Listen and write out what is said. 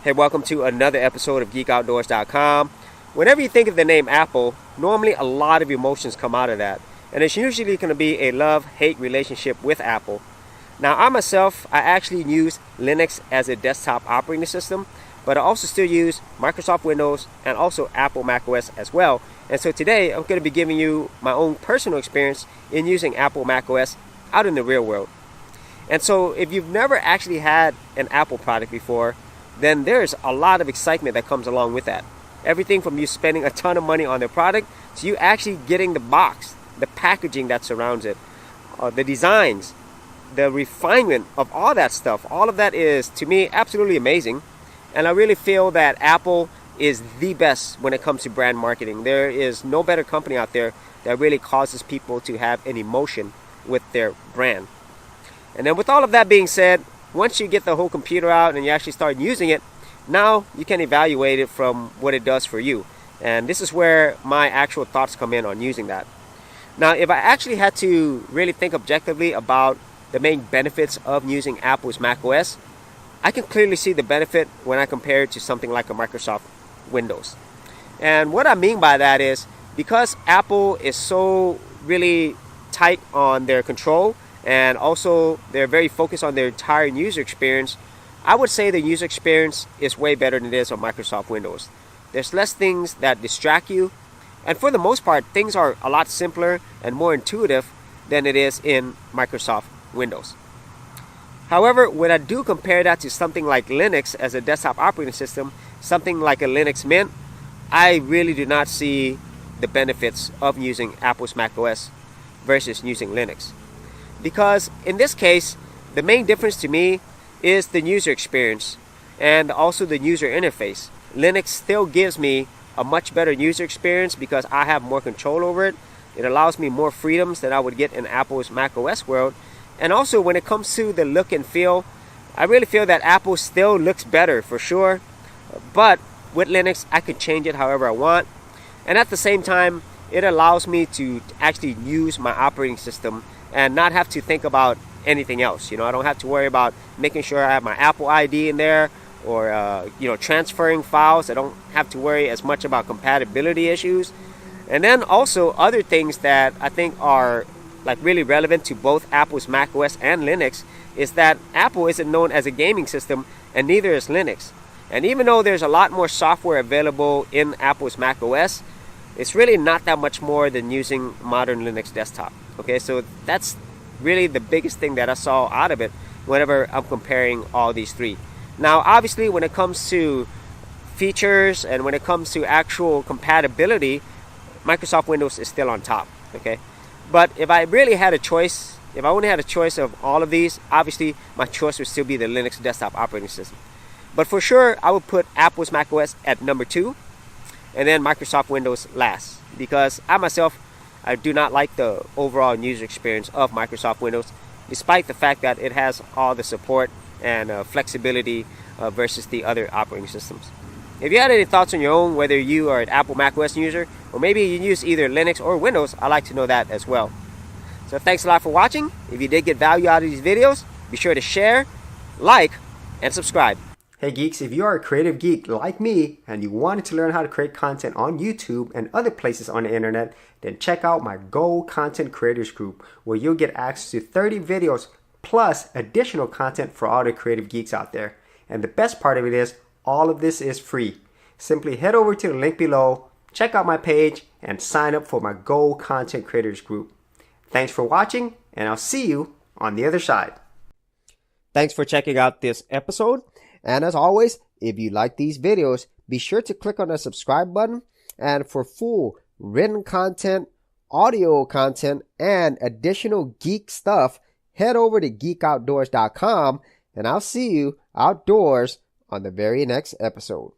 Hey, welcome to another episode of GeekOutdoors.com. Whenever you think of the name Apple, normally a lot of emotions come out of that. And it's usually going to be a love-hate relationship with Apple. Now, I actually use Linux as a desktop operating system, but I also still use Microsoft Windows and also Apple macOS as well. And so today, I'm going to be giving you my own personal experience in using Apple macOS out in the real world. And so if you've never actually had an Apple product before, then there's a lot of excitement that comes along with that. Everything from you spending a ton of money on their product to you actually getting the box, the packaging that surrounds it, the designs, the refinement of all that stuff. All of that is, to me, absolutely amazing. And I really feel that Apple is the best when it comes to brand marketing. There is no better company out there that really causes people to have an emotion with their brand. And then with all of that being said, once you get the whole computer out and you actually start using it, now you can evaluate it from what it does for you. And this is where my actual thoughts come in on using that. Now, if I actually had to really think objectively about the main benefits of using Apple's macOS, I can clearly see the benefit when I compare it to something like a Microsoft Windows. And what I mean by that is because Apple is so really tight on their control, and also they're very focused on their entire user experience, I would say the user experience is way better than it is on Microsoft Windows. There's less things that distract you, and for the most part, things are a lot simpler and more intuitive than it is in Microsoft Windows. However, when I do compare that to something like Linux as a desktop operating system, something like a Linux Mint, I really do not see the benefits of using Apple's macOS versus using Linux. Because in this case, the main difference to me is the user experience and also the user interface. Linux still gives me a much better user experience because I have more control over it. It allows me more freedoms than I would get in Apple's macOS world. And also when it comes to the look and feel, I really feel that Apple still looks better for sure. But with Linux, I can change it however I want. And at the same time, it allows me to actually use my operating system and not have to think about anything else. I don't have to worry about making sure I have my Apple ID in there or transferring files. I don't have to worry as much about compatibility issues. And then also other things that I think are like really relevant to both Apple's macOS and Linux is that Apple isn't known as a gaming system, and neither is Linux. And even though there's a lot more software available in Apple's macOS, it's really not that much more than using modern Linux desktop. Okay, so that's really the biggest thing that I saw out of it whenever I'm comparing all these three. Now, obviously, when it comes to features and when it comes to actual compatibility, Microsoft Windows is still on top. Okay, but if I really had a choice, if I only had a choice of all of these, obviously my choice would still be the Linux desktop operating system. But for sure, I would put Apple's macOS at number 2, and then Microsoft Windows last, because I do not like the overall user experience of Microsoft Windows, despite the fact that it has all the support and flexibility versus the other operating systems. If you had any thoughts on your own, whether you are an Apple macOS user, or maybe you use either Linux or Windows, I'd like to know that as well. So thanks a lot for watching. If you did get value out of these videos, be sure to share, like, and subscribe. Hey geeks, if you are a creative geek like me and you wanted to learn how to create content on YouTube and other places on the internet, then check out my Go Content Creators group, where you'll get access to 30 videos plus additional content for all the creative geeks out there. And the best part of it is, all of this is free. Simply head over to the link below, check out my page, and sign up for my Go Content Creators group. Thanks for watching, and I'll see you on the other side. Thanks for checking out this episode. And as always, if you like these videos, be sure to click on the subscribe button. And for full written content, audio content, and additional geek stuff, head over to geekoutdoors.com, and I'll see you outdoors on the very next episode.